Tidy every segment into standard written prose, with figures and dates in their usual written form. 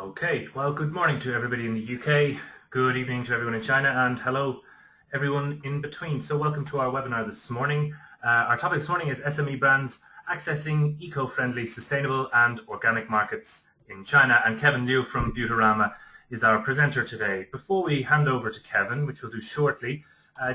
Okay, well, good morning to everybody in the UK, good evening to everyone in China, and hello everyone in between. So welcome to our webinar this morning. Our topic this morning is SME brands accessing eco-friendly, sustainable and organic markets in China, and Kevin Liu from Beautyrama is our presenter today. Before we hand over to Kevin, which we'll do shortly,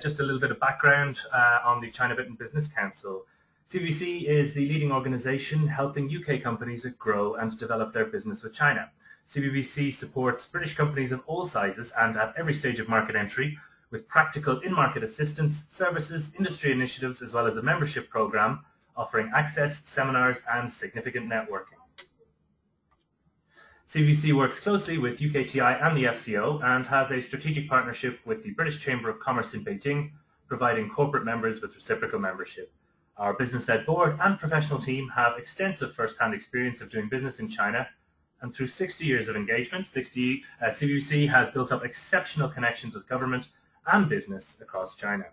just a little bit of background on the China Britain Business Council. CBC is the leading organisation helping UK companies grow and develop their business with China. CBBC supports British companies of all sizes and at every stage of market entry with practical in-market assistance, services, industry initiatives, as well as a membership program offering access, seminars and significant networking. CBBC works closely with UKTI and the FCO and has a strategic partnership with the British Chamber of Commerce in Beijing, providing corporate members with reciprocal membership. Our business-led board and professional team have extensive first-hand experience of doing business in China, and through 60 years of engagement, CBBC has built up exceptional connections with government and business across China.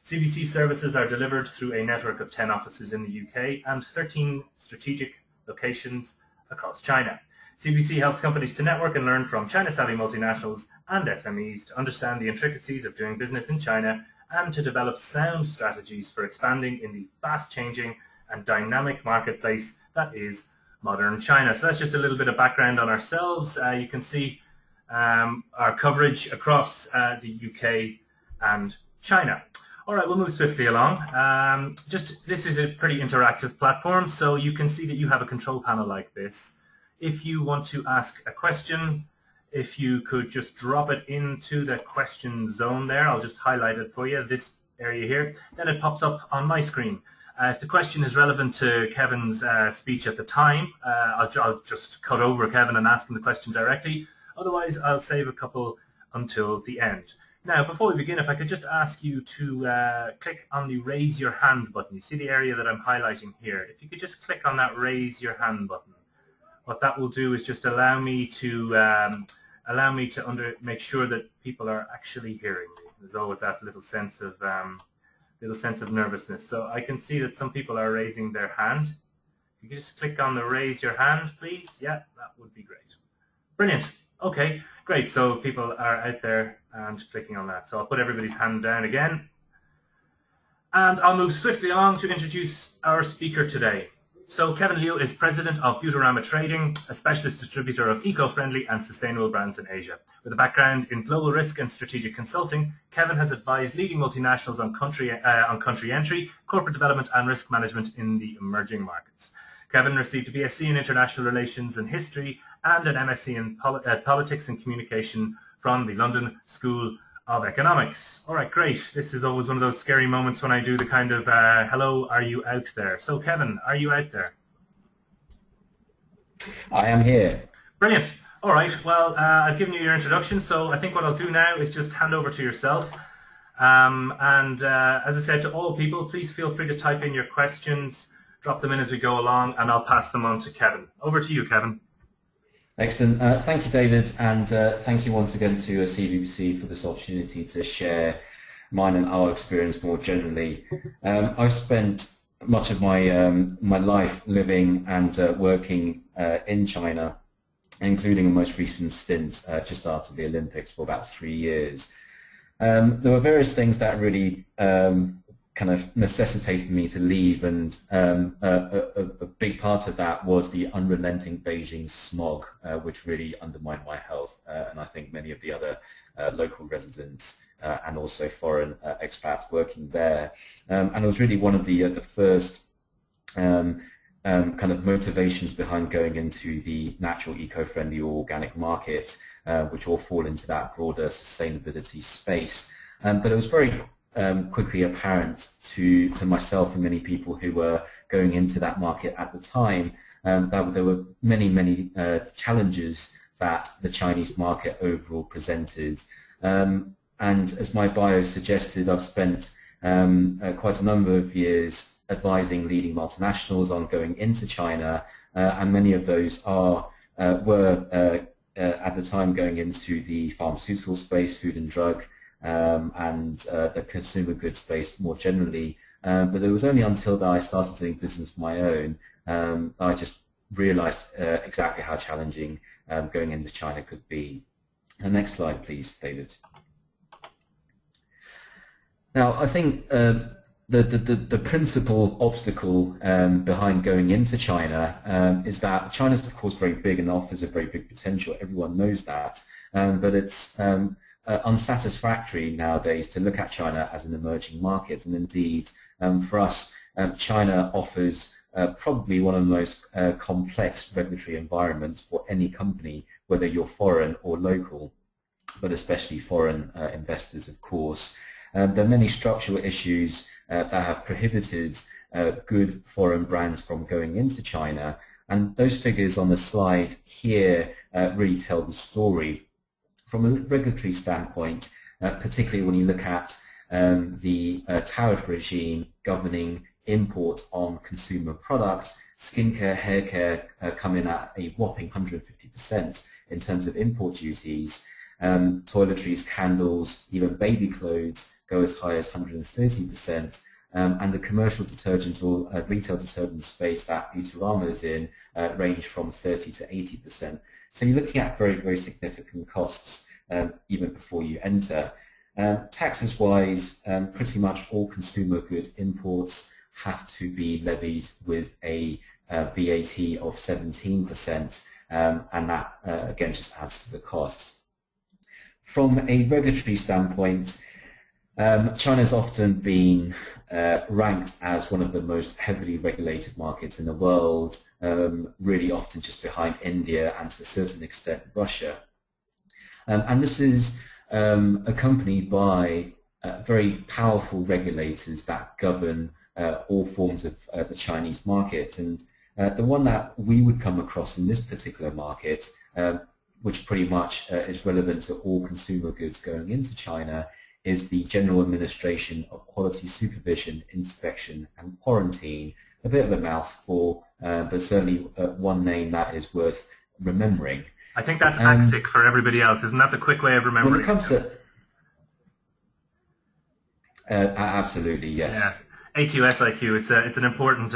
CBBC services are delivered through a network of 10 offices in the UK and 13 strategic locations across China. CBBC helps companies to network and learn from China-savvy multinationals and SMEs to understand the intricacies of doing business in China and to develop sound strategies for expanding in the fast-changing and dynamic marketplace that is modern China. So that's just a little bit of background on ourselves. You can see our coverage across the UK and China. All right, we'll move swiftly along. This is a pretty interactive platform, so you can see that you have a control panel like this. If you want to ask a question, if you could just drop it into the question zone there, I'll just highlight it for you, this area here, then it pops up on my screen. If the question is relevant to Kevin's speech at the time, I'll just cut over Kevin and ask him the question directly. Otherwise, I'll save a couple until the end. Now, before we begin, if I could just ask you to click on the raise your hand button. You see the area that I'm highlighting here. If you could just click on that raise your hand button. What that will do is just allow me to make sure that people are actually hearing me. There's always that little sense of nervousness. So I can see that some people are raising their hand. You can just click on the raise your hand, please. Yeah, that would be great. Brilliant. Okay, great. So people are out there and clicking on that. So I'll put everybody's hand down again. And I'll move swiftly along to introduce our speaker today. So Kevin Liu is president of Beautyrama Trading, a specialist distributor of eco-friendly and sustainable brands in Asia. With a background in global risk and strategic consulting, Kevin has advised leading multinationals on country entry, corporate development and risk management in the emerging markets. Kevin received a BSc in International Relations and History and an MSc in Politics and Communication from the London School of Economics. All right, great. This is always one of those scary moments when I do the kind of, hello, are you out there? So Kevin, are you out there? I am here. Brilliant. All right, well, I've given you your introduction, so I think what I'll do now is just hand over to yourself. As I said to all people, please feel free to type in your questions, drop them in as we go along, and I'll pass them on to Kevin. Over to you, Kevin. Excellent. Thank you, David, and thank you once again to CBBC for this opportunity to share mine and our experience more generally. I've spent much of my life living and working in China, including a most recent stint just after the Olympics for about 3 years. There were various things that really kind of necessitated me to leave, and a big part of that was the unrelenting Beijing smog, which really undermined my health, and I think many of the other local residents and also foreign expats working there. And it was really one of the first kind of motivations behind going into the natural, eco-friendly or organic market, which all fall into that broader sustainability space. But it was very quickly apparent to myself and many people who were going into that market at the time that there were many challenges that the Chinese market overall presented. And as my bio suggested, I've spent quite a number of years advising leading multinationals on going into China, and many of those were at the time going into the pharmaceutical space, food and drug, and the consumer goods space more generally. But it was only until I started doing business of my own I just realized exactly how challenging going into China could be. The next slide, please, David. Now, I think the principal obstacle behind going into China is that China's, of course, very big and offers a very big potential. Everyone knows that, but it's unsatisfactory nowadays to look at China as an emerging market. And indeed, for us, China offers probably one of the most complex regulatory environments for any company, whether you're foreign or local, but especially foreign investors, of course. There are many structural issues that have prohibited good foreign brands from going into China, and those figures on the slide here really tell the story. From a regulatory standpoint, particularly when you look at the tariff regime governing imports on consumer products, skincare, hair care come in at a whopping 150% in terms of import duties. Toiletries, candles, even baby clothes go as high as 130%, and the commercial detergent or retail detergent space that Beautyrama is in range from 30 to 80%. So you're looking at very, very significant costs even before you enter. Taxes-wise, pretty much all consumer goods imports have to be levied with a VAT of 17%, and that again just adds to the costs. From a regulatory standpoint, China's often been ranked as one of the most heavily regulated markets in the world, really often just behind India and to a certain extent Russia. And this is accompanied by very powerful regulators that govern all forms of the Chinese market. And the one that we would come across in this particular market, which pretty much is relevant to all consumer goods going into China, is the General Administration of Quality Supervision, Inspection and Quarantine. A bit of a mouthful, but certainly one name that is worth remembering. I think that's AXIC for everybody else. Isn't that the quick way of remembering? When it comes to absolutely, yes. Yeah. AQSIQ, it's an important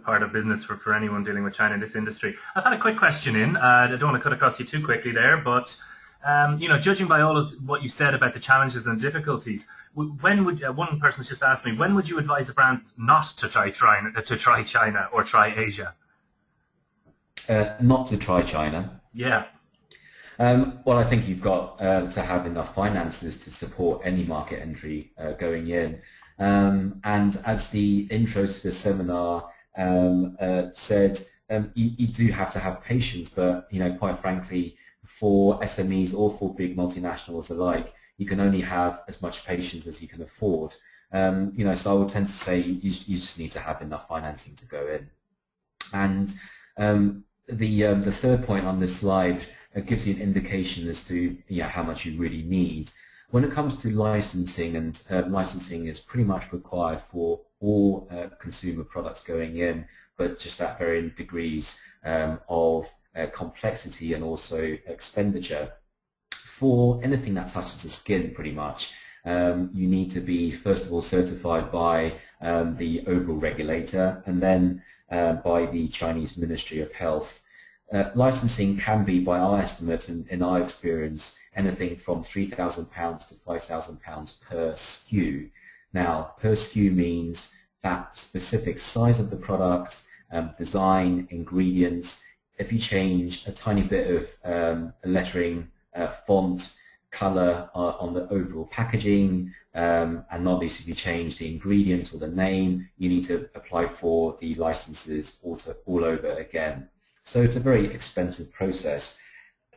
part of business for anyone dealing with China in this industry. I've had a quick question in. I don't want to cut across you too quickly there, but you know, judging by all of what you said about the challenges and difficulties, when would one person's just asked me, when would you advise a brand not to try China or try Asia? Not to try China. Yeah. Well, I think you've got to have enough finances to support any market entry going in. And as the intro to the seminar said, you do have to have patience, but you know, quite frankly, for SMEs or for big multinationals alike, you can only have as much patience as you can afford. You know, so I would tend to say you just need to have enough financing to go in. And the third point on this slide gives you an indication as to how much you really need. When it comes to licensing, and licensing is pretty much required for all consumer products going in, but just at varying degrees of complexity and also expenditure. For anything that touches the skin, pretty much, you need to be, first of all, certified by the overall regulator, and then by the Chinese Ministry of Health. Licensing can be, by our estimate and in our experience, anything from £3,000 to £5,000 per SKU. Now, per SKU means that specific size of the product, design, ingredients. If you change a tiny bit of lettering, font, color on the overall packaging, and obviously if you change the ingredients or the name, you need to apply for the licenses all over again. So it's a very expensive process.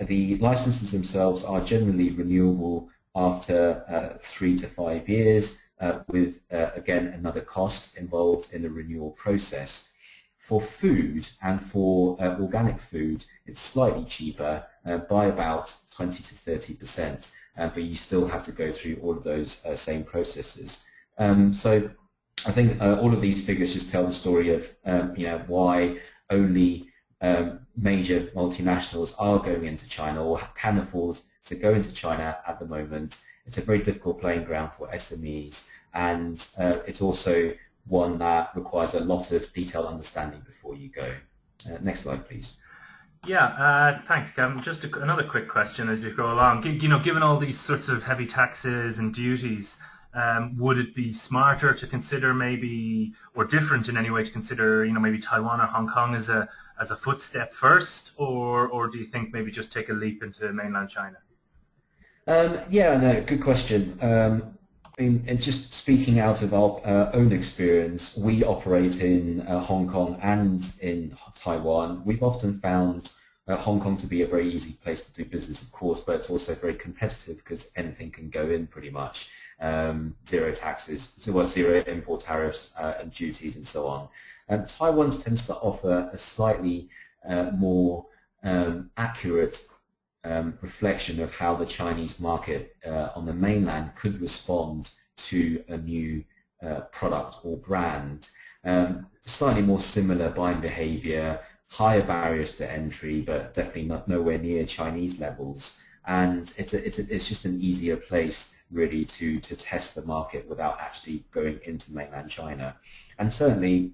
The licenses themselves are generally renewable after 3 to 5 years, with again another cost involved in the renewal process. For food and for organic food, it's slightly cheaper by about 20 to 30%, but you still have to go through all of those same processes. So I think all of these figures just tell the story of why only major multinationals are going into China or can afford to go into China at the moment. It's a very difficult playing ground for SMEs, and it's also one that requires a lot of detailed understanding before you go. Next slide, please. Yeah, thanks, Kevin. Just another quick question as we go along. Given all these sorts of heavy taxes and duties, would it be smarter to consider maybe, or different in any way to consider, maybe Taiwan or Hong Kong as a footstep first, or do you think maybe just take a leap into mainland China? Yeah, no, good question. And just speaking out of our own experience, we operate in Hong Kong and in Taiwan. We've often found Hong Kong to be a very easy place to do business, of course, but it's also very competitive because anything can go in pretty much. Zero taxes, zero import tariffs and duties and so on. Taiwan tends to offer a slightly more accurate reflection of how the Chinese market on the mainland could respond to a new product or brand. Slightly more similar buying behavior, higher barriers to entry, but definitely nowhere near Chinese levels. And it's just an easier place really to test the market without actually going into mainland China. And certainly,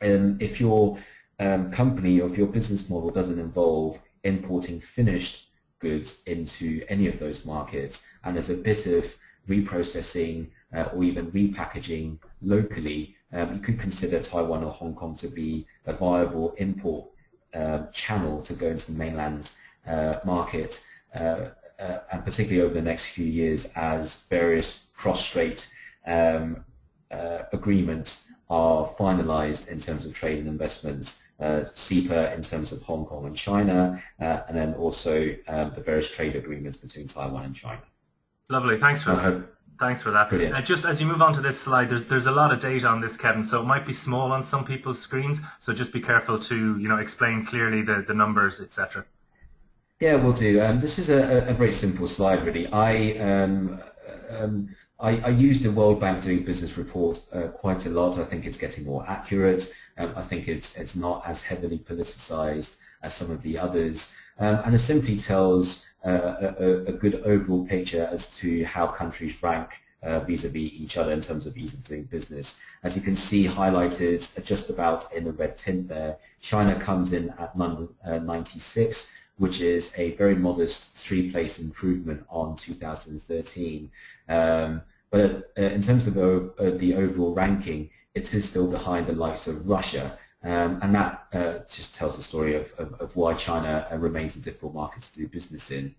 if your company or if your business model doesn't involve importing finished goods into any of those markets, and there's a bit of reprocessing or even repackaging locally, you could consider Taiwan or Hong Kong to be a viable import channel to go into the mainland market, and particularly over the next few years as various cross-strait agreements are finalized in terms of trade and investment, CEPA in terms of Hong Kong and China, and then also the various trade agreements between Taiwan and China. Lovely, thanks for that. Thanks for that. Just as you move on to this slide, there's a lot of data on this, Kevin, so it might be small on some people's screens, so just be careful to explain clearly the numbers, etc. Yeah, we'll do. This is a very simple slide, really. I use the World Bank Doing Business report quite a lot. I think it's getting more accurate. I think it's not as heavily politicized as some of the others. And it simply tells a good overall picture as to how countries rank vis-a-vis each other in terms of ease of doing business. As you can see highlighted just about in the red tint there, China comes in at number 96, which is a very modest 3-place improvement on 2013. But in terms of the overall ranking, it is still behind the likes of Russia. And that just tells the story of why China remains a difficult market to do business in.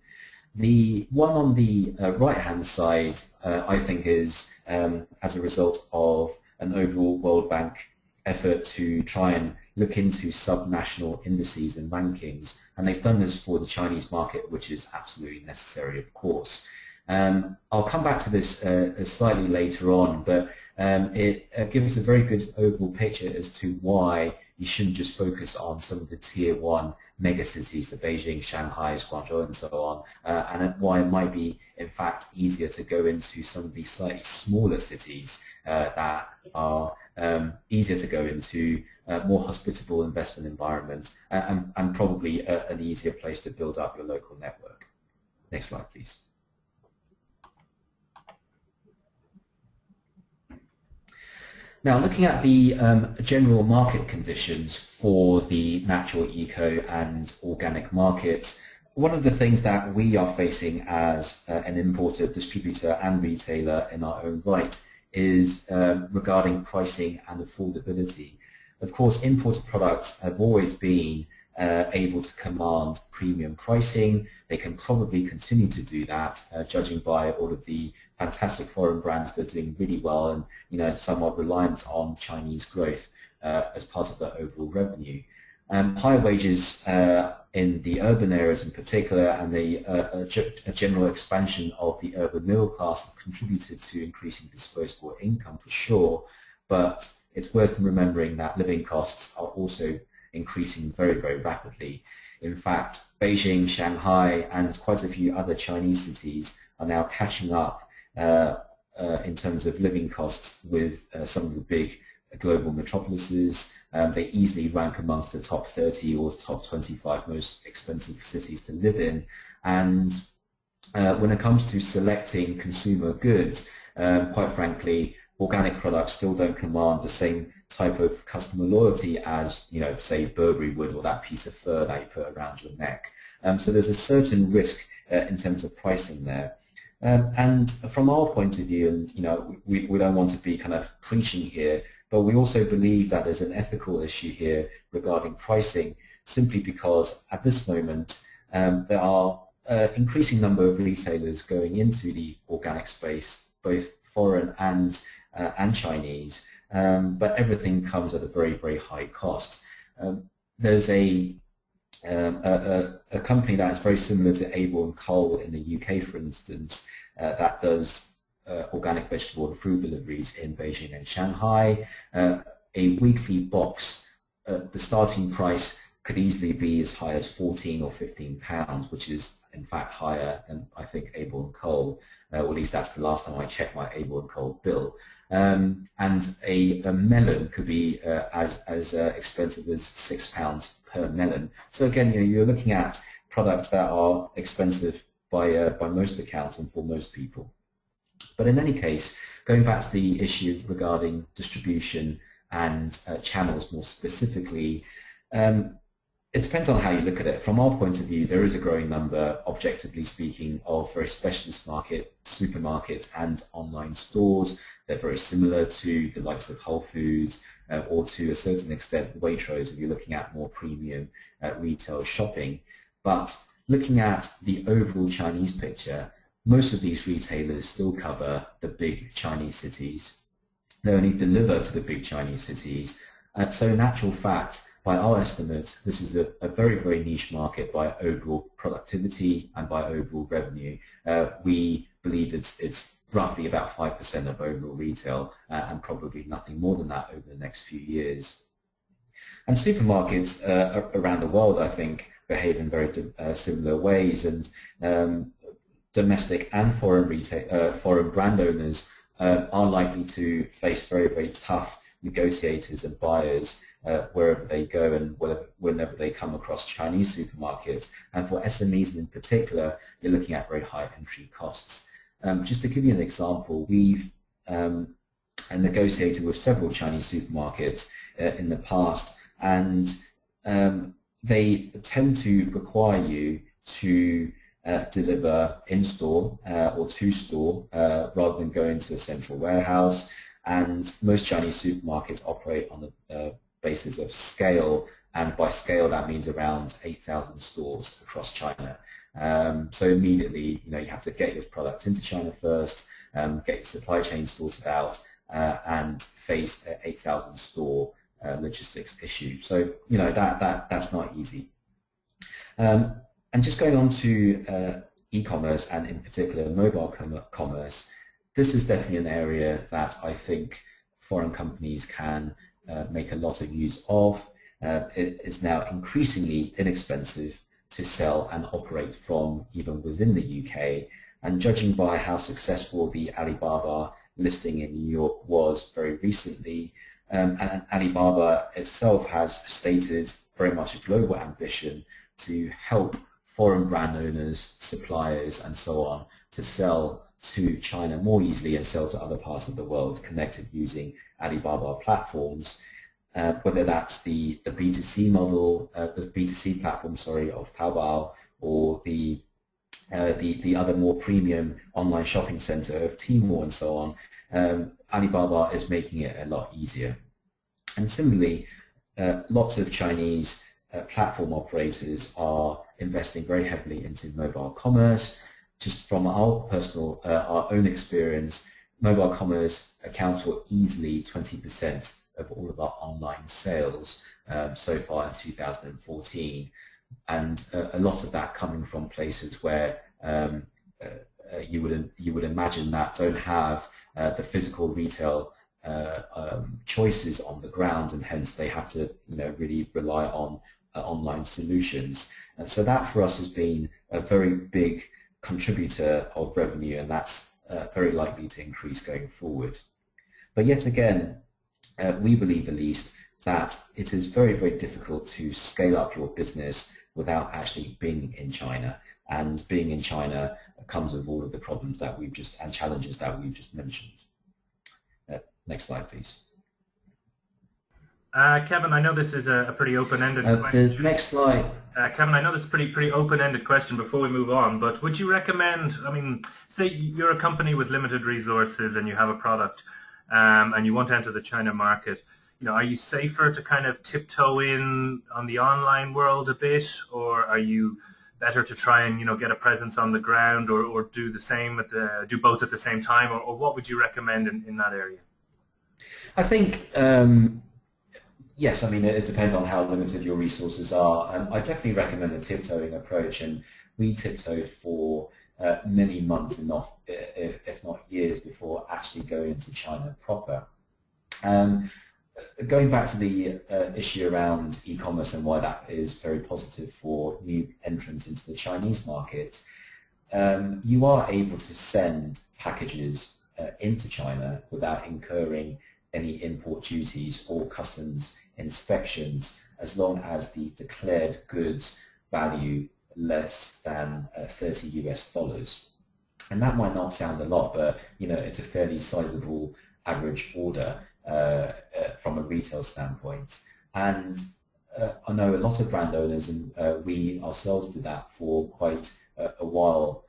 The one on the right-hand side, I think, is as a result of an overall World Bank effort to try and look into sub-national indices and rankings. And they've done this for the Chinese market, which is absolutely necessary, of course. I'll come back to this slightly later on, but it gives a very good overall picture as to why you shouldn't just focus on some of the tier 1 megacities, the Beijing, Shanghai, Guangzhou, and so on, and why it might be, in fact, easier to go into some of these slightly smaller cities that are easier to go into, more hospitable investment environments, and probably an easier place to build up your local network. Next slide, please. Now, looking at the general market conditions for the natural, eco and organic markets, one of the things that we are facing as an importer, distributor and retailer in our own right is regarding pricing and affordability. Of course, imported products have always been able to command premium pricing. They can probably continue to do that, judging by all of the fantastic foreign brands that are doing really well and somewhat reliant on Chinese growth as part of their overall revenue. Higher wages in the urban areas in particular, and a general expansion of the urban middle class have contributed to increasing disposable income for sure, but it's worth remembering that living costs are also increasing very, very rapidly. In fact, Beijing, Shanghai, and quite a few other Chinese cities are now catching up in terms of living costs with some of the big global metropolises. They easily rank amongst the top 30 or top 25 most expensive cities to live in. And when it comes to selecting consumer goods, quite frankly, organic products still don't command the same type of customer loyalty as, say Burberry would, or that piece of fur that you put around your neck. So there's a certain risk in terms of pricing there. And from our point of view, and we don't want to be kind of preaching here, but we also believe that there's an ethical issue here regarding pricing, simply because at this moment there are an increasing number of retailers going into the organic space, both foreign and Chinese, but everything comes at a very, very high cost. There's a company that is very similar to Abel & Cole in the UK, for instance, that does organic vegetable and fruit deliveries in Beijing and Shanghai. A weekly box, the starting price could easily be as high as 14 or 15 pounds, which is in fact higher than I think Abel & Cole, or at least that's the last time I checked my Abel & Cole bill. And a melon could be as expensive as £6 per melon. So again, you're looking at products that are expensive by most accounts and for most people. But in any case, going back to the issue regarding distribution and channels more specifically, it depends on how you look at it. From our point of view, there is a growing number, objectively speaking, of very specialist supermarkets and online stores. They're very similar to the likes of Whole Foods or to a certain extent Waitrose if you're looking at more premium retail shopping. But looking at the overall Chinese picture, most of these retailers still cover the big Chinese cities. They only deliver to the big Chinese cities. So in actual fact, by our estimates, this is a very, very niche market by overall productivity and by overall revenue. We believe it's roughly about 5% of overall retail and probably nothing more than that over the next few years. And supermarkets around the world, I think, behave in very similar ways, and domestic and foreign brand owners are likely to face very, very tough negotiators and buyers wherever they go and whenever they come across Chinese supermarkets. And for SMEs in particular, you're looking at very high entry costs. Just to give you an example, we've negotiated with several Chinese supermarkets in the past, and they tend to require you to deliver in-store or to-store rather than go into a central warehouse. And most Chinese supermarkets operate on the basis of scale, and by scale that means around 8,000 stores across China. So immediately, you have to get your product into China first, get your supply chain sorted out, and face an 8,000 store logistics issue. So that's not easy. And just going on to e-commerce, and in particular mobile commerce, this is definitely an area that I think foreign companies can make a lot of use of. It is now increasingly inexpensive to sell and operate from even within the UK. And judging by how successful the Alibaba listing in New York was very recently, and Alibaba itself has stated very much a global ambition to help foreign brand owners, suppliers, and so on to sell to China more easily and sell to other parts of the world connected using Alibaba platforms, whether that's the B2C model, the B2C platform, of Taobao, or the other more premium online shopping center of Tmall and so on. Alibaba is making it a lot easier. And similarly, lots of Chinese platform operators are investing very heavily into mobile commerce. Just from our own experience, mobile commerce accounts for easily 20% of all of our online sales so far in 2014, and a lot of that coming from places where you would imagine that don't have the physical retail choices on the ground, and hence they have to really rely on online solutions. And so that for us has been a very big contributor of revenue, and that's very likely to increase going forward. But yet again, we believe at least that it is very, very difficult to scale up your business without actually being in China. And being in China comes with all of the problems that and challenges that we've just mentioned. Next slide, please. Kevin, I know this is a pretty open-ended The question. next slide. Kevin, I know this is a pretty open-ended question before we move on, but would you recommend, I mean, say you're a company with limited resources and you have a product and you want to enter the China market, are you safer to kind of tiptoe in on the online world a bit, or are you better to try and, get a presence on the ground, or do the same do both at the same time, or what would you recommend in that area? I think, yes, I mean, it depends on how limited your resources are. I definitely recommend the tiptoeing approach, and we tiptoed for many months, if not years, before actually going into China proper. Going back to the issue around e-commerce and why that is very positive for new entrants into the Chinese market, you are able to send packages into China without incurring any import duties or customs inspections, as long as the declared goods value less than $30 US. And that might not sound a lot, but it's a fairly sizable average order from a retail standpoint. And I know a lot of brand owners, and we ourselves did that for quite a while,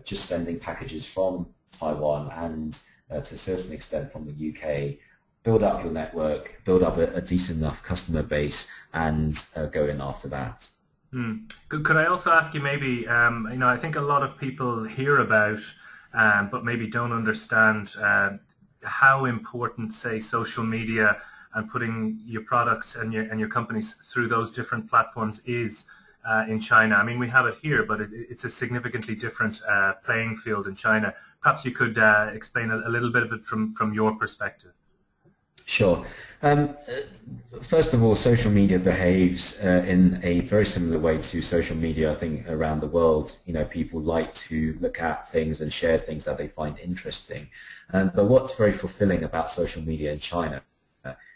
just sending packages from Taiwan and to a certain extent from the UK. Build up your network, build up a decent enough customer base, and go in after that. Could I also ask you maybe, I think a lot of people hear about, but maybe don't understand how important, say, social media and putting your products and your companies through those different platforms is in China. I mean, we have it here, but it's a significantly different playing field in China. Perhaps you could explain a little bit of it from your perspective. Sure. First of all, social media behaves in a very similar way to social media, I think, around the world. People like to look at things and share things that they find interesting. But what's very fulfilling about social media in China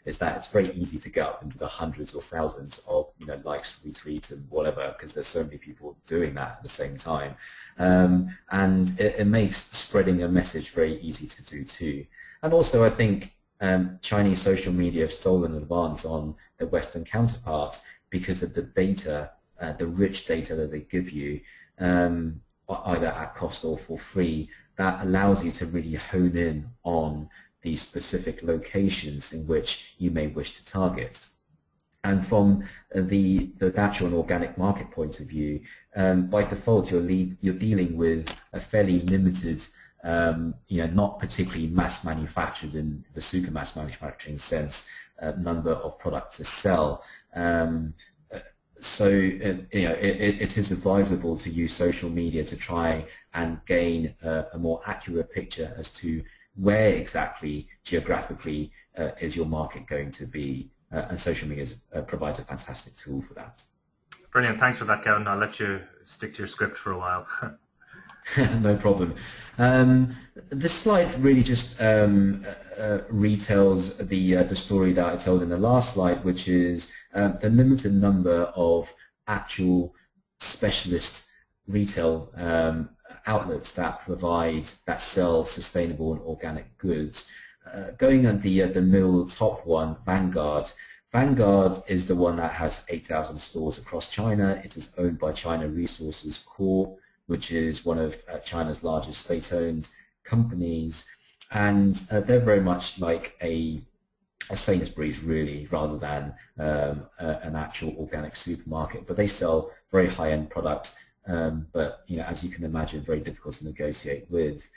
is that it's very easy to get up into the hundreds or thousands of likes, retweets, and whatever, because there's so many people doing that at the same time. And it makes spreading a message very easy to do too. And also, I think Chinese social media have stolen an advance on their Western counterparts because of the data, the rich data that they give you, either at cost or for free, that allows you to really hone in on the specific locations in which you may wish to target. And from the natural and organic market point of view, by default, you're dealing with a fairly limited, not particularly mass manufactured in the super mass manufacturing sense, number of products to sell. So it is advisable to use social media to try and gain a more accurate picture as to where exactly geographically is your market going to be, and social media provides a fantastic tool for that. Brilliant. Thanks for that, Kevin. I'll let you stick to your script for a while. No problem. This slide really just retells the story that I told in the last slide, which is the limited number of actual specialist retail outlets that sell sustainable and organic goods. Going at the middle top one, Vanguard. Vanguard is the one that has 8,000 stores across China. It is owned by China Resources Corp, which is one of China's largest state-owned companies, and they're very much like a Sainsbury's, really, rather than an actual organic supermarket. But they sell very high-end products, but as you can imagine, very difficult to negotiate with.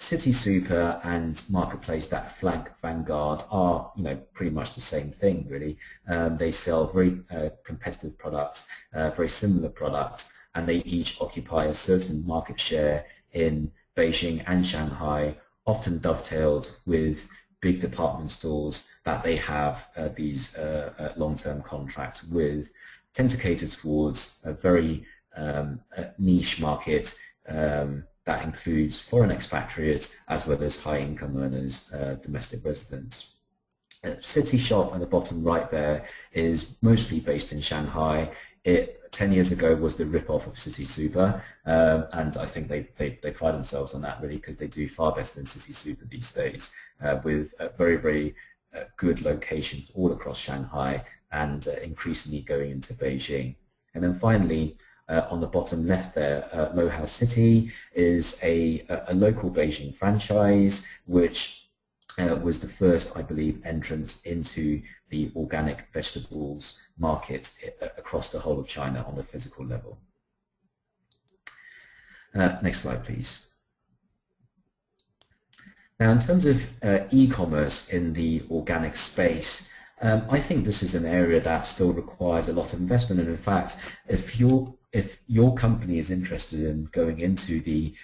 City Super and Marketplace that flank Vanguard are pretty much the same thing, really. They sell very competitive products, very similar products, and they each occupy a certain market share in Beijing and Shanghai, often dovetailed with big department stores that they have these long-term contracts with, tend to cater towards a very niche market that includes foreign expatriates as well as high-income earners, domestic residents. City Shop at the bottom right there is mostly based in Shanghai. It 10 years ago was the rip-off of City Super, and I think they pride themselves on that, really, because they do far better than City Super these days, with very, very good locations all across Shanghai and increasingly going into Beijing. And then finally, on the bottom left there, Mohao City is a local Beijing franchise, which was the first, I believe, entrant into the organic vegetables market across the whole of China on the physical level. Next slide, please. Now, in terms of e-commerce in the organic space, I think this is an area that still requires a lot of investment. And in fact, if your company is interested in going into the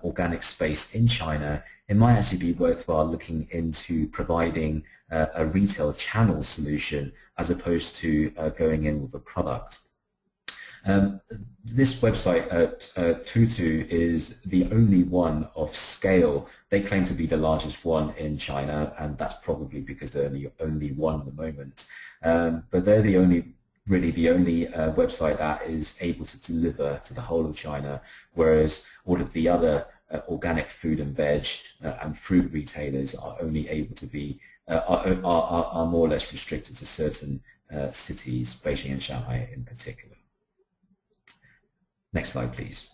organic space in China, it might actually be worthwhile looking into providing a retail channel solution as opposed to going in with a product. This website at Tutu is the only one of scale. They claim to be the largest one in China, and that's probably because they're the only one at the moment. But they're really the only website that is able to deliver to the whole of China, whereas all of the other organic food and veg and fruit retailers are only able to be are more or less restricted to certain cities, Beijing and Shanghai in particular. Next slide, please.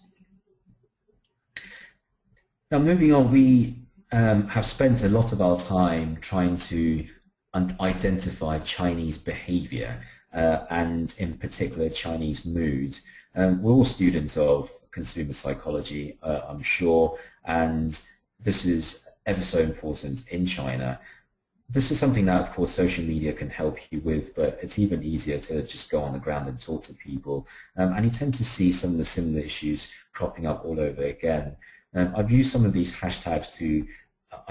Now, moving on, we have spent a lot of our time trying to identify Chinese behavior and in particular Chinese mood. We're all students of consumer psychology, I'm sure, and this is ever so important in China. This is something that, of course, social media can help you with, but it's even easier to just go on the ground and talk to people. And you tend to see some of the similar issues cropping up all over again. I've used some of these hashtags to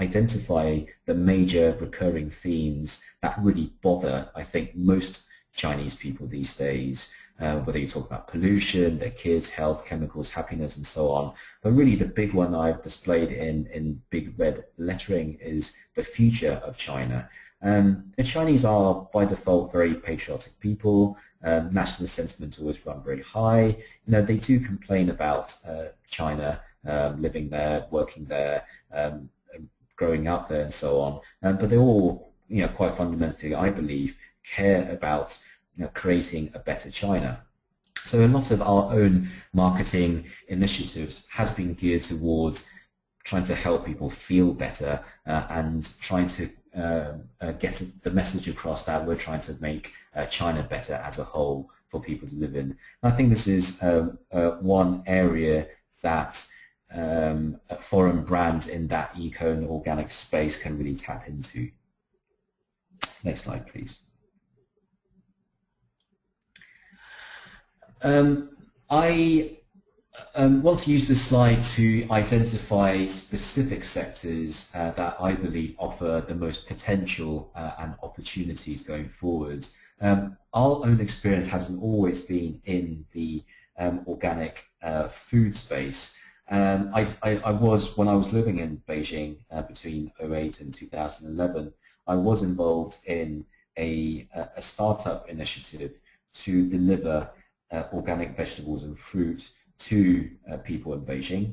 identify the major recurring themes that really bother, I think, most Chinese people these days, whether you talk about pollution, their kids, health, chemicals, happiness, and so on. But really the big one I've displayed in big red lettering is the future of China. The Chinese are by default very patriotic people. Nationalist sentiment always run very high. You know, they do complain about China, living there, working there, growing up there, and so on. But they all, you know, quite fundamentally, I believe, care about creating a better China. So a lot of our own marketing initiatives has been geared towards trying to help people feel better and trying to get the message across that we're trying to make China better as a whole for people to live in. And I think this is one area that foreign brands in that eco and organic space can really tap into. Next slide, please. I want to use this slide to identify specific sectors that I believe offer the most potential and opportunities going forward. Our own experience hasn't always been in the organic food space. I was, when I was living in Beijing between 2008 and 2011, I was involved in a startup initiative to deliver organic vegetables and fruit to people in Beijing,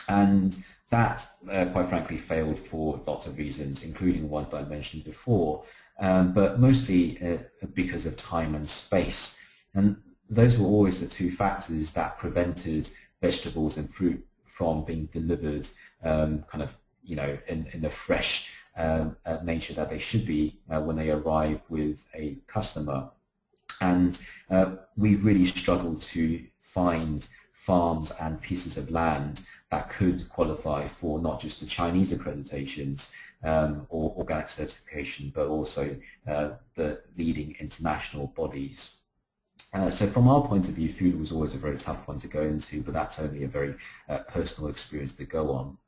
and that quite frankly failed for lots of reasons, including ones I mentioned before, but mostly because of time and space, and those were always the two factors that prevented vegetables and fruit from being delivered kind of, you know, in the fresh nature that they should be when they arrive with a customer. And we really struggled to find farms and pieces of land that could qualify for not just the Chinese accreditations or organic certification, but also the leading international bodies. So from our point of view, food was always a very tough one to go into, but that's only a very personal experience to go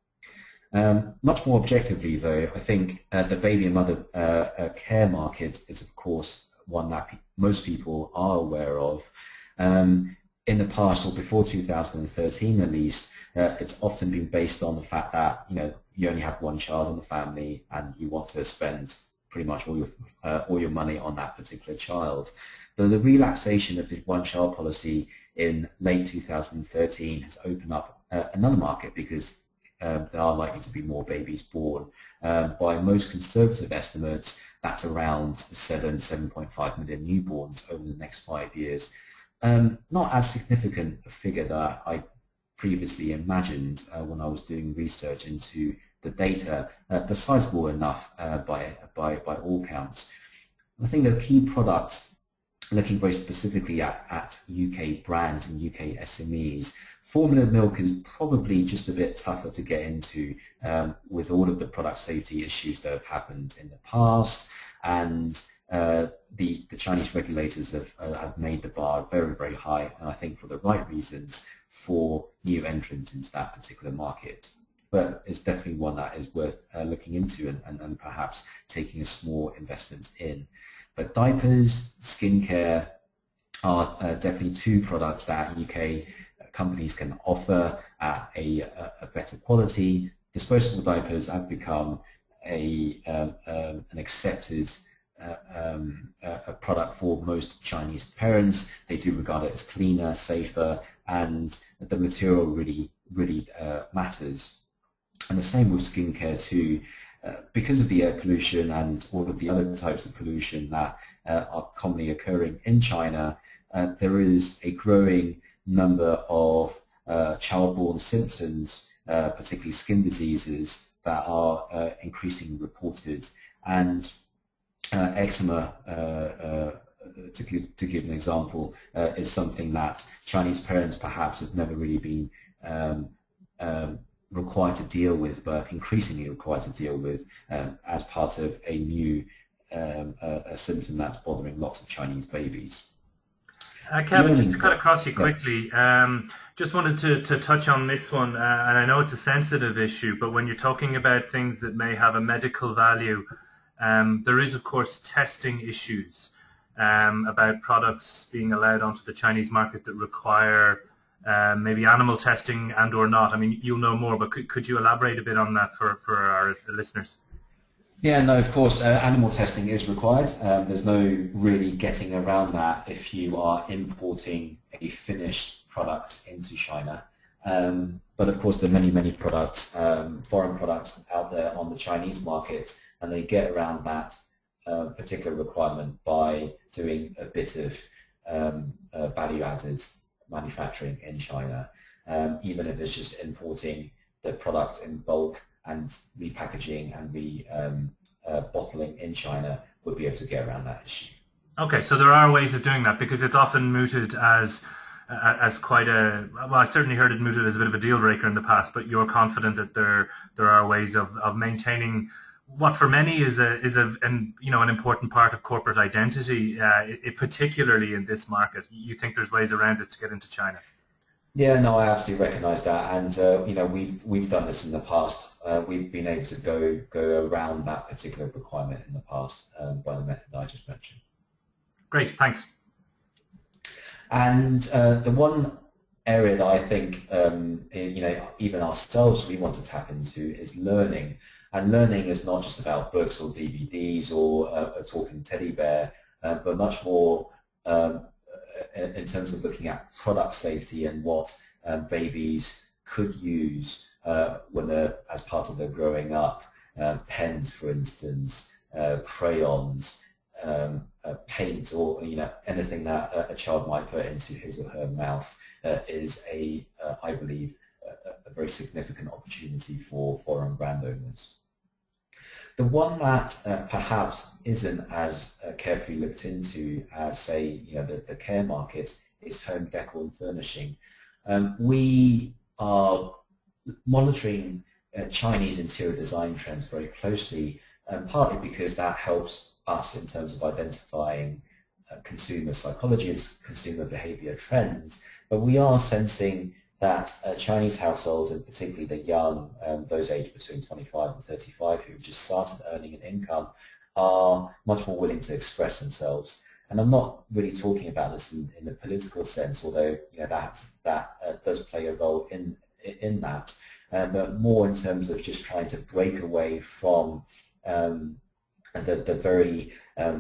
on. Much more objectively, though, I think the baby and mother care market is, of course, one that most people are aware of. In the past, or before 2013 at least, it's often been based on the fact that, you know, you only have one child in the family and you want to spend pretty much all your money on that particular child. But the relaxation of the one-child policy in late 2013 has opened up another market, because there are likely to be more babies born. By most conservative estimates, that's around 7.5 million newborns over the next 5 years. Not as significant a figure that I previously imagined when I was doing research into the data, but sizable enough by all counts. I think the key products, looking very specifically at UK brands and UK SMEs, formula milk is probably just a bit tougher to get into with all of the product safety issues that have happened in the past, and the Chinese regulators have made the bar very, very high, and I think for the right reasons, for new entrants into that particular market. But it's definitely one that is worth looking into and perhaps taking a small investment in. But diapers, skincare are definitely two products that UK companies can offer at a better quality. Disposable diapers have become an accepted a product for most Chinese parents. They do regard it as cleaner, safer, and the material really matters. And the same with skincare too. Because of the air pollution and all of the other types of pollution that are commonly occurring in China, there is a growing number of child-borne symptoms, particularly skin diseases, that are increasingly reported. And eczema, to give an example, is something that Chinese parents perhaps have never really been required to deal with, but increasingly required to deal with as part of a new a symptom that's bothering lots of Chinese babies. Kevin, just to cut across you quickly, just wanted to touch on this one, and I know it's a sensitive issue, but when you're talking about things that may have a medical value, there is of course testing issues about products being allowed onto the Chinese market that require maybe animal testing and or not. I mean, you'll know more, but could you elaborate a bit on that for our listeners? Yeah, no, of course, animal testing is required. There's no really getting around that if you are importing a finished product into China. But of course, there are many products, foreign products out there on the Chinese market, and they get around that particular requirement by doing a bit of value-added manufacturing in China, even if it's just importing the product in bulk and repackaging and bottling in China, would be able to get around that issue. Okay, so there are ways of doing that, because it's often mooted as quite a, well, I certainly heard it mooted as a bit of a deal breaker in the past, but you're confident that there are ways of maintaining what for many is an important part of corporate identity, particularly in this market. You think there's ways around it to get into China? Yeah, no, I absolutely recognise that, and we've done this in the past. We've been able to go around that particular requirement in the past by the method I just mentioned. Great, thanks. And the one area that I think even ourselves we want to tap into is learning. And learning is not just about books or DVDs or a talking teddy bear, but much more in terms of looking at product safety and what babies could use when they're, as part of their growing up. Pens, for instance, crayons, paint, or anything that a child might put into his or her mouth is I believe, a very significant opportunity for foreign brand owners. The one that perhaps isn't as carefully looked into as, say, the care market is home decor and furnishing. We are monitoring Chinese interior design trends very closely, partly because that helps us in terms of identifying consumer psychology and consumer behavior trends, but we are sensing that Chinese households, and particularly the young, those aged between 25 and 35 who have just started earning an income, are much more willing to express themselves. And I'm not really talking about this in the political sense, although that does play a role in that, but more in terms of just trying to break away from the very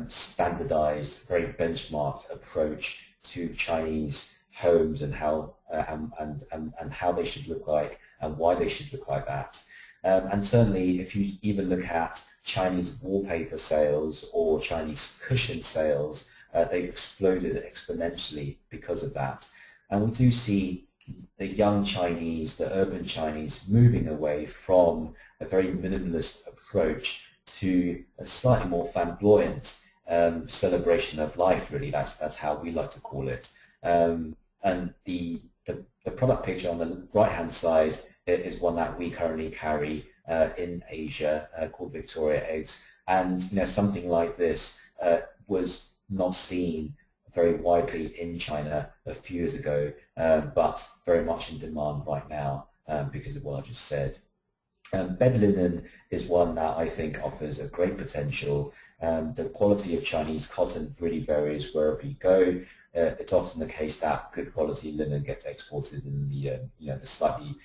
standardized, very benchmarked approach to Chinese homes and how and how they should look like and why they should look like that. And certainly, if you even look at Chinese wallpaper sales or Chinese cushion sales, they've exploded exponentially because of that. And we do see the young Chinese, the urban Chinese, moving away from a very minimalist approach to a slightly more flamboyant celebration of life, really. That's how we like to call it. And the product picture on the right-hand side is one that we currently carry in Asia called Victoria Eggs. And something like this was not seen very widely in China a few years ago, but very much in demand right now because of what I just said. Bed linen is one that I think offers a great potential. The quality of Chinese cotton really varies wherever you go. It's often the case that good quality linen gets exported and the slightly,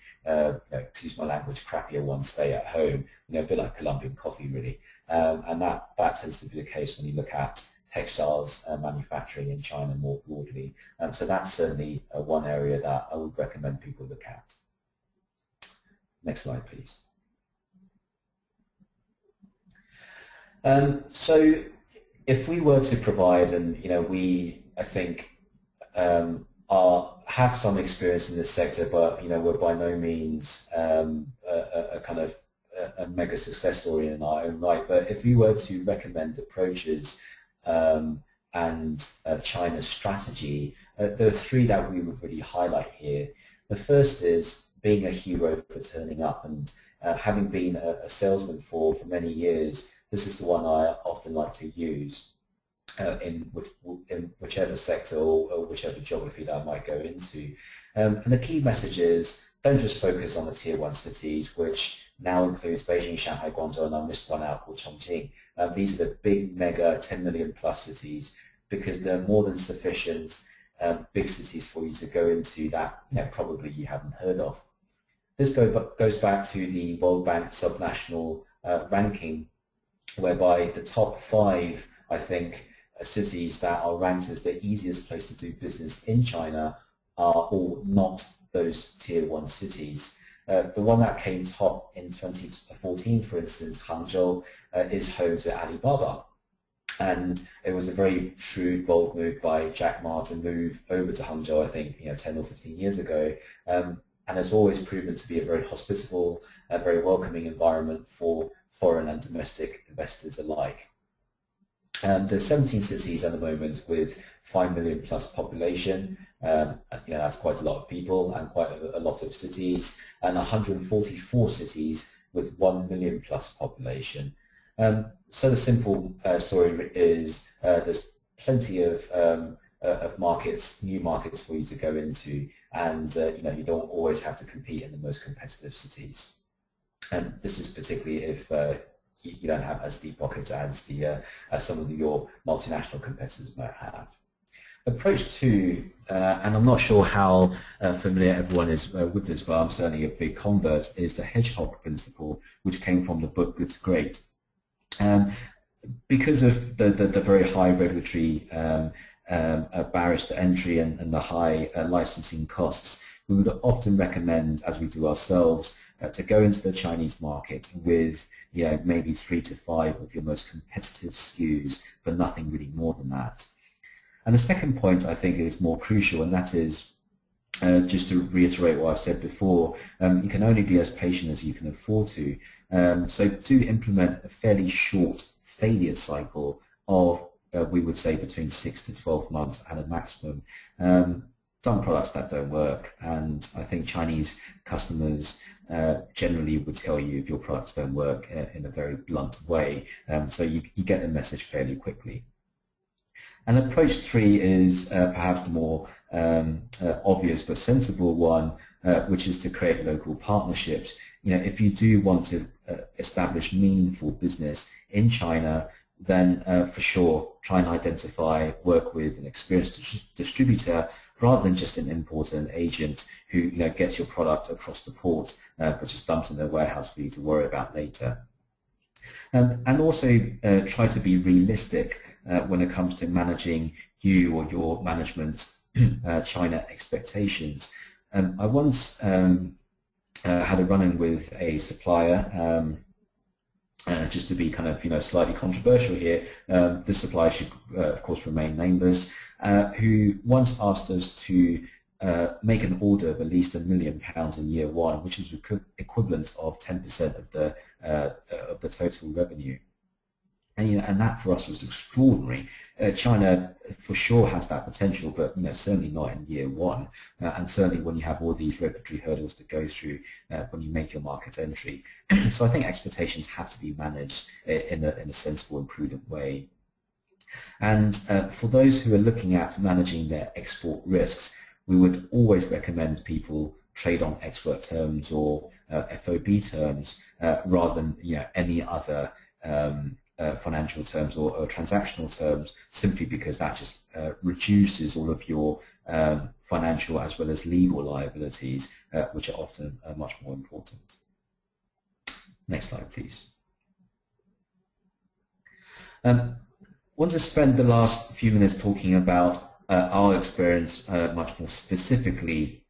excuse my language, crappier ones stay at home, a bit like Colombian coffee really. And that tends to be the case when you look at textiles manufacturing in China more broadly. So that's certainly one area that I would recommend people look at. Next slide, please. So if we were to provide, and we, I think, have some experience in this sector, but we're by no means a kind of a mega success story in our own right. But if we were to recommend approaches and China's strategy, there are three that we would really highlight here. The first is being a hero for turning up, and having been a salesman for many years, this is the one I often like to use in whichever sector or whichever geography that I might go into. And the key message is, don't just focus on the tier 1 cities, which now includes Beijing, Shanghai, Guangzhou, and I missed one out called Chongqing. These are the big, mega, 10 million plus cities, because they're more than sufficient big cities for you to go into that probably you haven't heard of. This goes back to the World Bank subnational ranking, whereby the top 5, I think, cities that are ranked as the easiest place to do business in China are all not those tier 1 cities. The one that came top in 2014, for instance, Hangzhou, is home to Alibaba. And it was a very shrewd, bold move by Jack Ma to move over to Hangzhou, I think, 10 or 15 years ago. And it's always proven to be a very hospitable, very welcoming environment for foreign and domestic investors alike. There's 17 cities at the moment with 5 million plus population. That's quite a lot of people and quite a lot of cities, and 144 cities with 1 million plus population. So the simple story is there's plenty of markets, new markets for you to go into, and you don't always have to compete in the most competitive cities. And this is particularly if you don't have as deep pockets as some of your multinational competitors might have. Approach 2, and I'm not sure how familiar everyone is with this, but I'm certainly a big convert, is the hedgehog principle, which came from the book Good to Great. Because of the very high regulatory barriers to entry and the high licensing costs, we would often recommend, as we do ourselves, to go into the Chinese market with maybe 3 to 5 of your most competitive SKUs, but nothing really more than that. And the second point I think is more crucial, and that is just to reiterate what I've said before, you can only be as patient as you can afford to. So do implement a fairly short failure cycle of, we would say, between 6 to 12 months at a maximum. Some products that don't work, and I think Chinese customers generally would tell you if your products don't work in a very blunt way, so you get the message fairly quickly. And approach 3 is perhaps the more obvious but sensible one, which is to create local partnerships. If you do want to establish meaningful business in China, then for sure try and identify, work with an experienced distributor rather than just an importer and agent who gets your product across the port but just dumps in their warehouse for you to worry about later. And also try to be realistic when it comes to managing you or your management China expectations. I once had a run-in with a supplier, just to be kind of slightly controversial here. The supplier should of course remain nameless, who once asked us to make an order of at least £1 million in year one, which is equivalent of 10% of the total revenue. And that for us was extraordinary. China for sure has that potential, but certainly not in year one, and certainly when you have all these regulatory hurdles to go through when you make your market entry. So I think expectations have to be managed in a sensible and prudent way. And for those who are looking at managing their export risks, we would always recommend people trade on export terms or FOB terms rather than any other financial terms or transactional terms, simply because that just reduces all of your financial as well as legal liabilities, which are often much more important. Next slide, please. I want to spend the last few minutes talking about our experience much more specifically.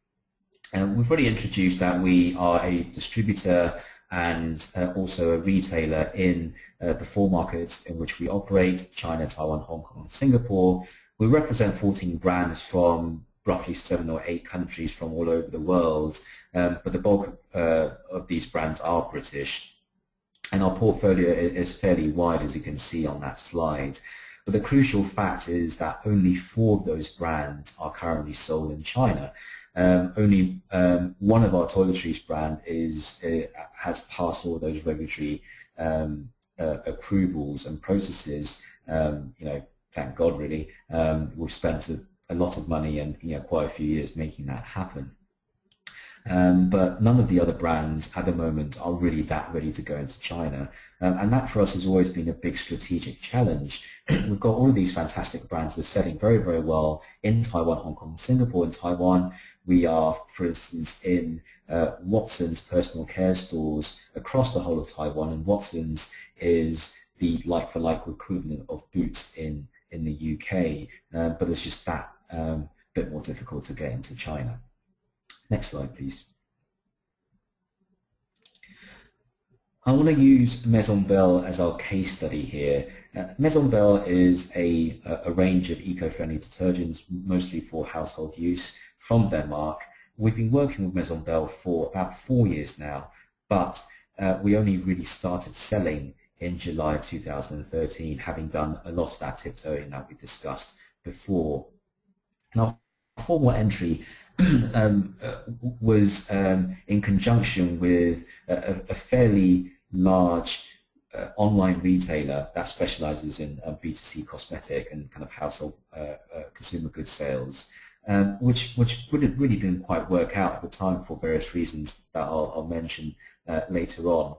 We've already introduced that we are a distributor and also a retailer in the 4 markets in which we operate: China, Taiwan, Hong Kong, and Singapore. We represent 14 brands from roughly 7 or 8 countries from all over the world, but the bulk of these brands are British, and our portfolio is fairly wide, as you can see on that slide. But the crucial fact is that only 4 of those brands are currently sold in China. Only one of our toiletries brand has passed all those regulatory approvals and processes. Thank God, really. We've spent a lot of money and quite a few years making that happen. But none of the other brands at the moment are really that ready to go into China. And that for us has always been a big strategic challenge. We've got all of these fantastic brands that are selling very, very well in Taiwan, Hong Kong, Singapore. In Taiwan, we are, for instance, in Watson's personal care stores across the whole of Taiwan, and Watson's is the like-for-like equivalent of Boots in the UK, but it's just that bit more difficult to get into China. Next slide, please. I want to use Maison Belle as our case study here. Maison Belle is a range of eco-friendly detergents, mostly for household use, from Denmark. We've been working with Maison Belle for about 4 years now, but we only really started selling in July 2013, having done a lot of that tiptoeing that we discussed before. Now, our formal entry was in conjunction with a fairly large online retailer that specializes in B2C cosmetic and kind of household consumer goods sales, which really didn't quite work out at the time for various reasons that I'll mention later on.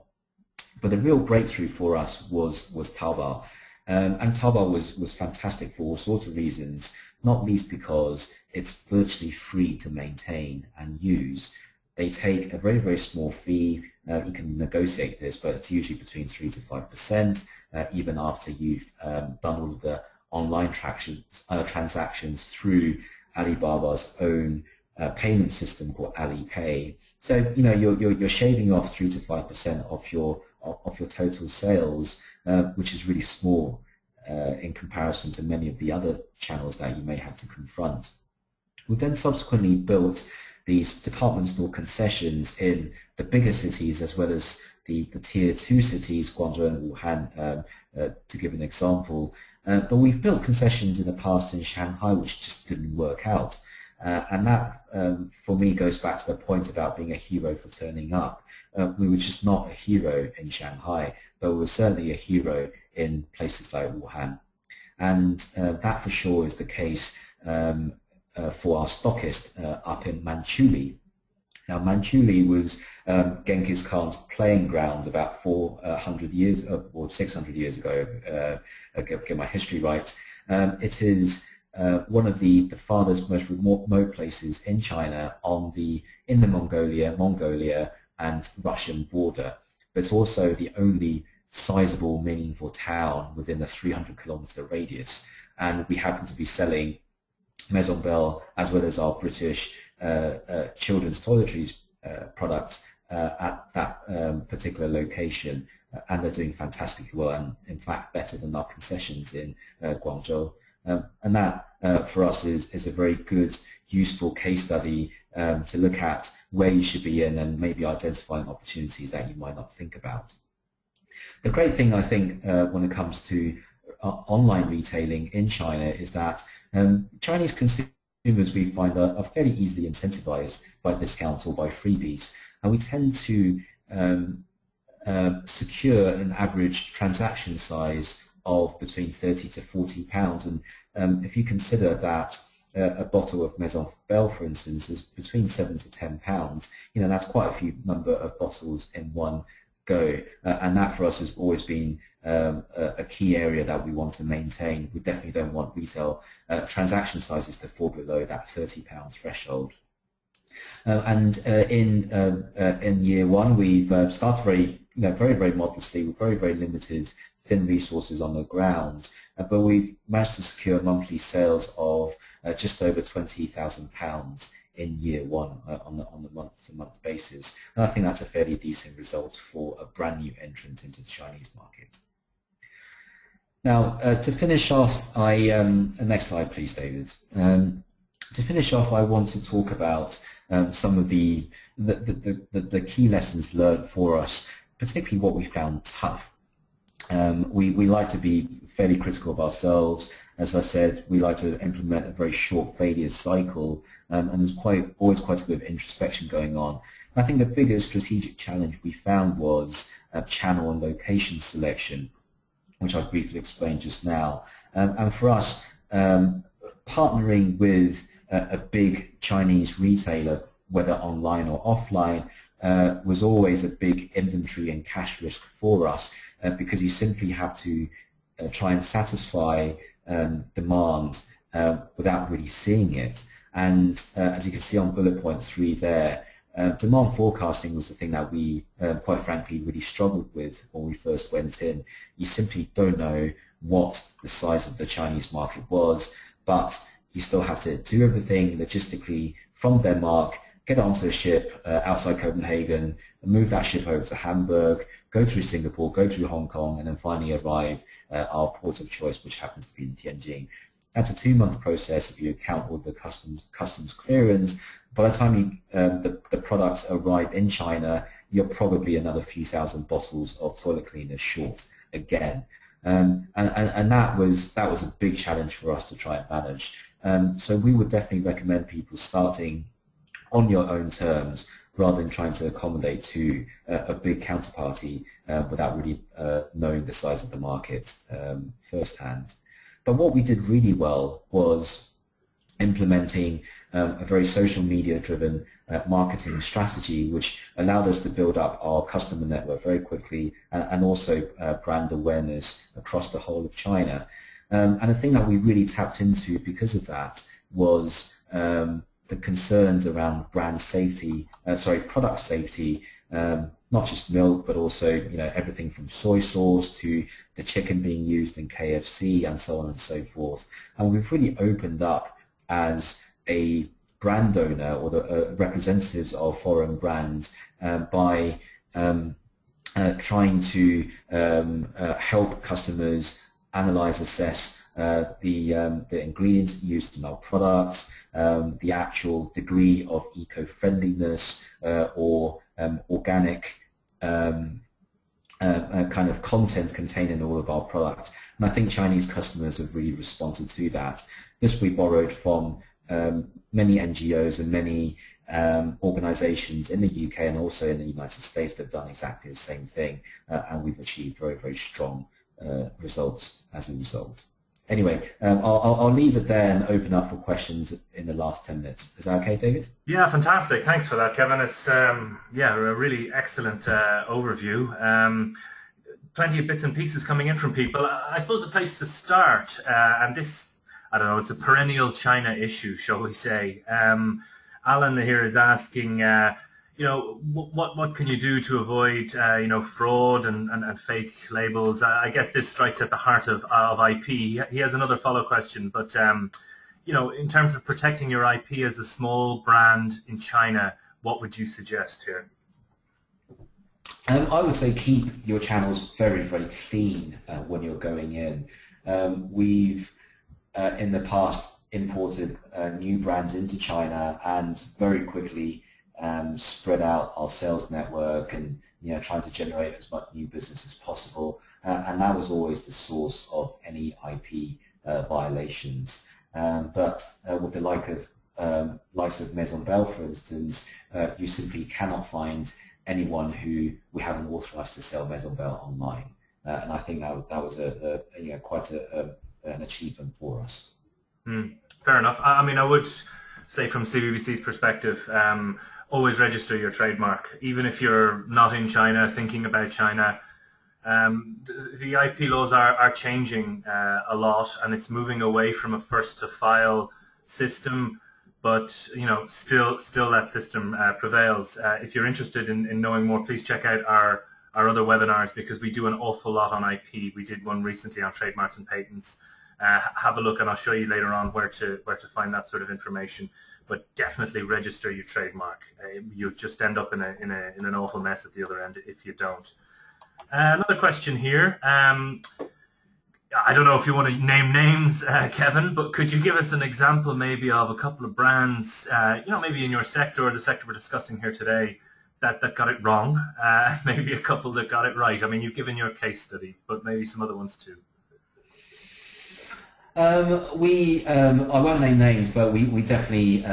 But the real breakthrough for us was Taobao. And Taobao was fantastic for all sorts of reasons, not least because it's virtually free to maintain and use. They take a very, very small fee. You can negotiate this, but it's usually between 3 to 5%, even after you've done all of the online transactions through Alibaba's own payment system called Alipay. So you're shaving off 3 to 5% of your total sales, which is really small in comparison to many of the other channels that you may have to confront. We then subsequently built these department store concessions in the bigger cities as well as the tier 2 cities, Guangzhou and Wuhan, to give an example. But we've built concessions in the past in Shanghai which just didn't work out. And that, for me, goes back to the point about being a hero for turning up. We were just not a hero in Shanghai, but we were certainly a hero in places like Wuhan. And that for sure is the case for our stockist up in Manchuli. Now, Manchuli was Genghis Khan's playing ground about 400 years or 600 years ago, get my history right. It is one of the farthest, most remote places in China in the Mongolia and Russian border. But it's also the only sizable, meaningful town within a 300-kilometer radius. And we happen to be selling Maison Belle, as well as our British children's toiletries products at that particular location, and they're doing fantastically well, and in fact better than our concessions in Guangzhou. And that for us is a very good, useful case study to look at where you should be in and maybe identifying opportunities that you might not think about. The great thing, I think, when it comes to online retailing in China is that Chinese consumers, we find, are fairly easily incentivized by discounts or by freebies, and we tend to secure an average transaction size of between 30 to 40 pounds. And if you consider that a bottle of Maison Belle, for instance, is between 7 to 10 pounds, that's quite a few number of bottles in one go. And that for us has always been a key area that we want to maintain. We definitely don't want retail transaction sizes to fall below that £30 threshold. And in year one, we've started very modestly, with very limited, thin resources on the ground, but we've managed to secure monthly sales of just over £20,000 in year one on a month-to-month basis. And I think that's a fairly decent result for a brand new entrant into the Chinese market. Now, to finish off, next slide please, David. To finish off, I want to talk about some of the key lessons learned for us, particularly what we found tough. We like to be fairly critical of ourselves. As I said, we like to implement a very short failure cycle, and there's always quite a bit of introspection going on. I think the biggest strategic challenge we found was channel and location selection, which I briefly explained just now. And for us, partnering with a big Chinese retailer, whether online or offline, was always a big inventory and cash risk for us, because you simply have to try and satisfy demand without really seeing it. And as you can see on bullet point 3 there, demand forecasting was the thing that we, quite frankly, really struggled with when we first went in. You simply don't know what the size of the Chinese market was, but you still have to do everything logistically from Denmark, get onto a ship outside Copenhagen, move that ship over to Hamburg, go through Singapore, go through Hong Kong, and then finally arrive at our port of choice, which happens to be in Tianjin. That's a 2-month process if you account all the customs clearance. By the time the products arrive in China, you're probably another few thousand bottles of toilet cleaners short again. And that was a big challenge for us to try and manage. So we would definitely recommend people starting on your own terms rather than trying to accommodate to a big counterparty without really knowing the size of the market firsthand. But what we did really well was implementing a very social media driven marketing strategy, which allowed us to build up our customer network very quickly, and also brand awareness across the whole of China. And the thing that we really tapped into because of that was the concerns around product safety, not just milk, but also everything from soy sauce to the chicken being used in KFC and so on and so forth. And we've really opened up as a brand owner or the representatives of foreign brands by trying to help customers analyze, assess the ingredients used in our products, the actual degree of eco-friendliness or organic kind of content contained in all of our products. And I think Chinese customers have really responded to that. This we borrowed from many NGOs and many organizations in the UK and also in the United States that have done exactly the same thing, and we've achieved very strong results as a result. Anyway, I'll leave it there and open up for questions in the last 10 minutes. Is that okay, David? Yeah, fantastic. Thanks for that, Kevin. It's yeah, a really excellent overview. Plenty of bits and pieces coming in from people. I suppose the place to start, and this, I don't know, it's a perennial China issue, shall we say. Alan here is asking, what can you do to avoid, fraud and fake labels? I guess this strikes at the heart of IP. He has another follow question, but in terms of protecting your IP as a small brand in China, what would you suggest here? I would say keep your channels very, very clean when you're going in. We've in the past imported new brands into China and very quickly spread out our sales network and trying to generate as much new business as possible. And that was always the source of any IP violations. But with the likes of Maison Belle, for instance, you simply cannot find anyone who we haven't authorized to sell Maison Belle online. And I think that was quite an achievement for us. Fair enough. I mean, I would say from CBBC's perspective, always register your trademark, even if you're not in China, thinking about China. The IP laws are changing a lot, and it's moving away from a first-to-file system, but still that system prevails. If you're interested in knowing more, please check out our other webinars, because we do an awful lot on IP. We did one recently on trademarks and patents. Have a look, and I'll show you later on where to find that sort of information. But definitely register your trademark. You'll just end up in an awful mess at the other end if you don't. Another question here. I don't know if you want to name names, Kevin, but could you give us an example maybe of a couple of brands, maybe in your sector or the sector we're discussing here today, that got it wrong? Maybe a couple that got it right. I mean, you've given your case study, but maybe some other ones too. I won't name names, but we definitely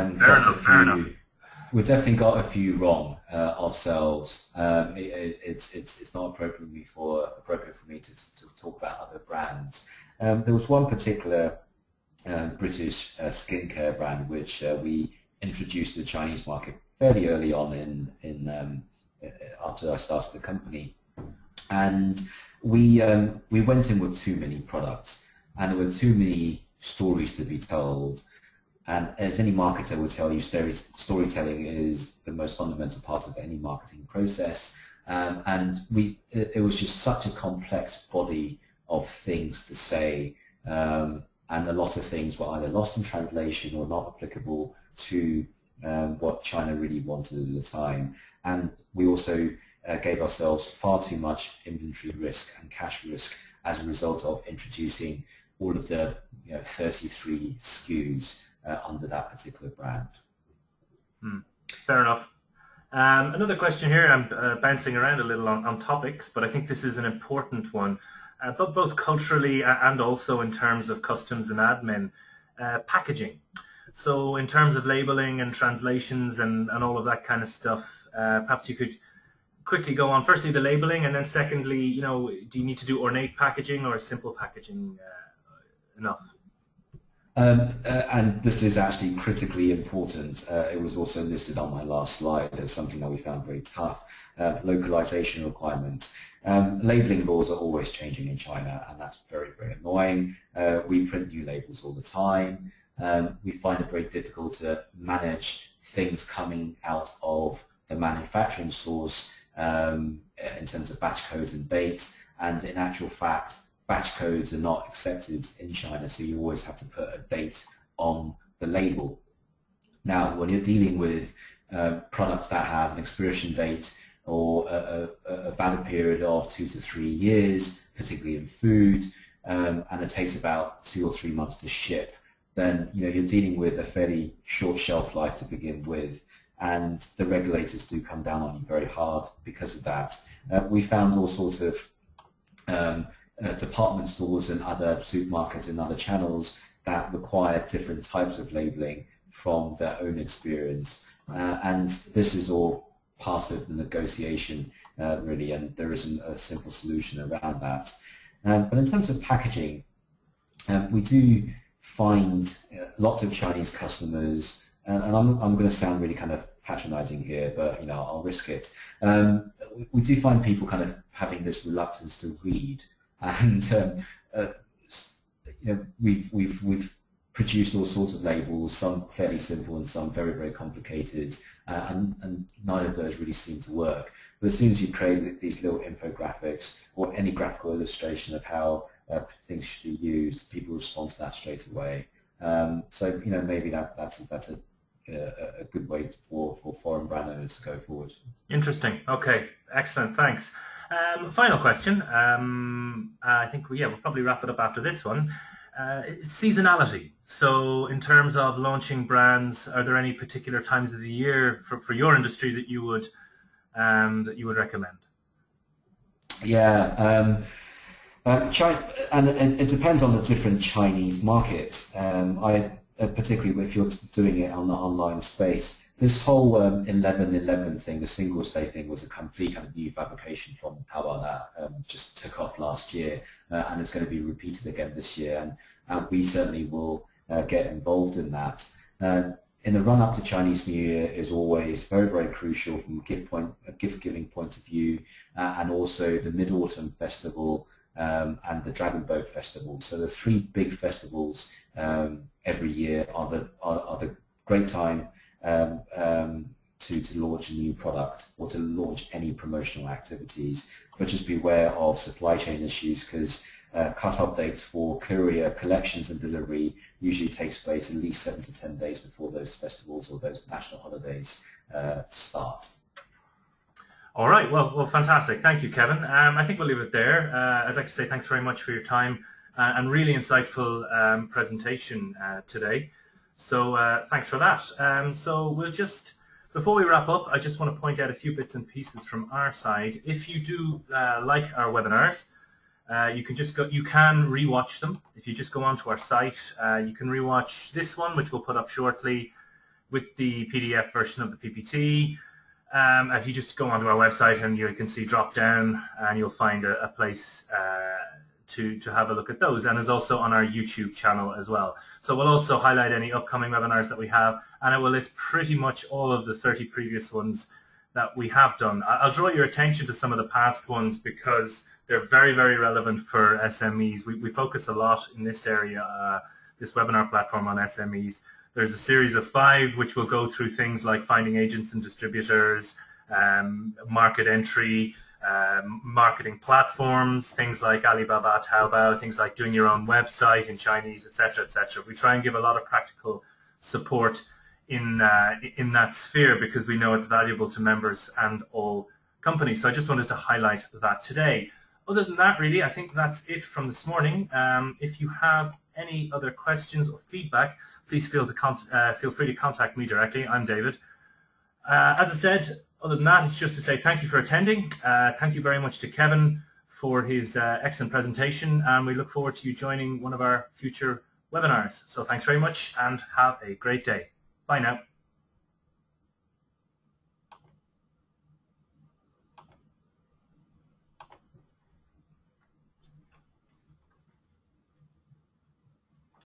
we've definitely got a few wrong ourselves. It's not appropriate for me to talk about other brands. There was one particular British skincare brand which we introduced to the Chinese market fairly early on after I started the company, and we went in with too many products. And there were too many stories to be told. And as any marketer would tell you, storytelling is the most fundamental part of any marketing process. And it was just such a complex body of things to say. And a lot of things were either lost in translation or not applicable to what China really wanted at the time. And we also gave ourselves far too much inventory risk and cash risk as a result of introducing all of the 33 SKUs under that particular brand. Fair enough. Another question here. I'm bouncing around a little on topics, but I think this is an important one, but both culturally and also in terms of customs and admin. Packaging. So in terms of labeling and translations and all of that kind of stuff, perhaps you could quickly go on. Firstly, the labeling, and then secondly, do you need to do ornate packaging or simple packaging enough? And this is actually critically important. It was also listed on my last slide as something that we found very tough. Localization requirements. Labeling laws are always changing in China, and that's very, very annoying. We print new labels all the time. We find it very difficult to manage things coming out of the manufacturing source in terms of batch codes and dates, and in actual fact, batch codes are not accepted in China, so you always have to put a date on the label. Now, when you're dealing with products that have an expiration date or a valid period of 2 to 3 years, particularly in food, and it takes about 2 or 3 months to ship, then you're dealing with a fairly short shelf life to begin with, and the regulators do come down on you very hard because of that. We found all sorts of department stores and other supermarkets and other channels that require different types of labeling from their own experience, and this is all part of the negotiation really, and there isn't a simple solution around that. But in terms of packaging, we do find lots of Chinese customers, and I'm going to sound really kind of patronizing here, but I'll risk it. We do find people kind of having this reluctance to read, and we've produced all sorts of labels, some fairly simple and some very, very complicated, and none of those really seem to work. But as soon as you create these little infographics or any graphical illustration of how things should be used, people respond to that straight away. So maybe that's a good way for foreign brand owners to go forward. Interesting. Okay, excellent. Thanks. Final question. I think we'll probably wrap it up after this one. Seasonality. So in terms of launching brands, are there any particular times of the year for your industry that you would recommend? Yeah, China, and it depends on the different Chinese markets. Particularly if you're doing it on the online space, this whole 11/11 thing, the Singles Day thing, was a complete kind of new fabrication from Taiwan that just took off last year, and it's going to be repeated again this year, and we certainly will get involved in that. In the run-up to Chinese New Year is always very, very crucial from a gift-giving point of view, and also the Mid-Autumn Festival and the Dragon Boat Festival. So the three big festivals every year are the great time to launch a new product or to launch any promotional activities. But just beware of supply chain issues, because cut-off dates for courier collections and delivery usually takes place at least 7 to 10 days before those festivals or those national holidays start. All right. Well, fantastic. Thank you, Kevin. I think we'll leave it there. I'd like to say thanks very much for your time and really insightful presentation today. So thanks for that. So we'll just, before we wrap up, I just want to point out a few bits and pieces from our side. If you do like our webinars, you can rewatch them. If you just go onto our site, you can rewatch this one, which we'll put up shortly, with the PDF version of the PPT. If you just go onto our website, and you can see drop down, and you'll find a place to have a look at those, and is also on our YouTube channel as well. So we'll also highlight any upcoming webinars that we have, and it will list pretty much all of the 30 previous ones that we have done. I'll draw your attention to some of the past ones because they're very, very relevant for SMEs. We focus a lot in this area, this webinar platform, on SMEs. There's a series of 5 which will go through things like finding agents and distributors, market entry, marketing platforms, things like Alibaba, Taobao, things like doing your own website in Chinese, etc., etc. We try and give a lot of practical support in that sphere because we know it's valuable to members and all companies. So I just wanted to highlight that today. Other than that, really, I think that's it from this morning. If you have any other questions or feedback, please feel free to contact me directly. I'm David. As I said, other than that, it's just to say thank you for attending. Thank you very much to Kevin for his excellent presentation, and we look forward to you joining one of our future webinars. So thanks very much, and have a great day. Bye now.